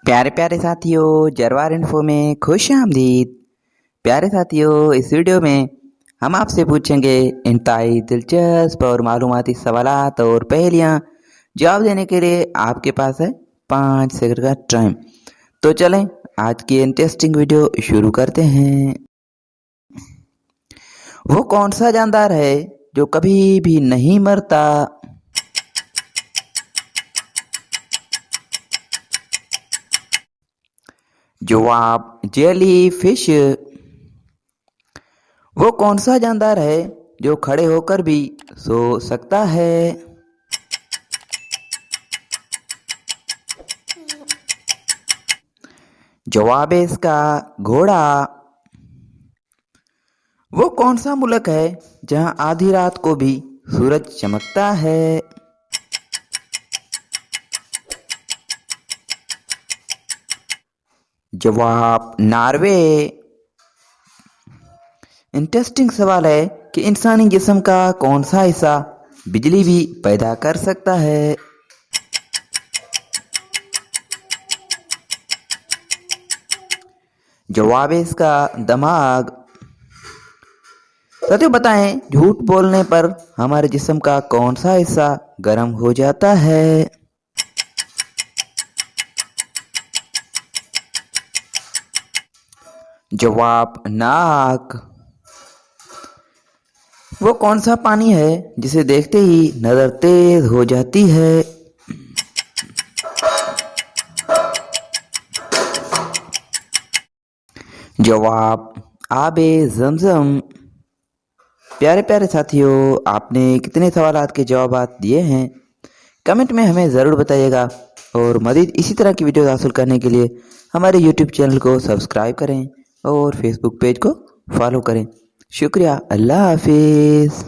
प्यारे प्यारे साथियों, जरवार इन्फो में खुश आमदीद। प्यारे साथियों, इस वीडियो में हम आपसे पूछेंगे इंतहाई दिलचस्प और मालूमाती सवालात और पहेलियाँ। जवाब देने के लिए आपके पास है 5 सेकंड का टाइम। तो चलें आज की इंटरेस्टिंग वीडियो शुरू करते हैं। वो कौन सा जानदार है जो कभी भी नहीं मरता? जवाब जेली फिश। वो कौन सा जानदार है जो खड़े होकर भी सो सकता है? जवाब है इसका घोड़ा। वो कौन सा मुल्क है जहां आधी रात को भी सूरज चमकता है? जवाब नॉर्वे। इंटरेस्टिंग सवाल है कि इंसानी जिस्म का कौन सा हिस्सा बिजली भी पैदा कर सकता है? जवाब है इसका दिमाग। साथियों बताएं, झूठ बोलने पर हमारे जिस्म का कौन सा हिस्सा गर्म हो जाता है? जवाब नाक। वो कौन सा पानी है जिसे देखते ही नजर तेज हो जाती है? जवाब आबे ज़मज़म। प्यारे प्यारे साथियों, आपने कितने सवालात के जवाब दिए हैं कमेंट में हमें ज़रूर बताइएगा। और मज़ीद इसी तरह की वीडियो हासिल करने के लिए हमारे यूट्यूब चैनल को सब्सक्राइब करें और फेसबुक पेज को फॉलो करें। शुक्रिया। अल्लाह हाफिज़।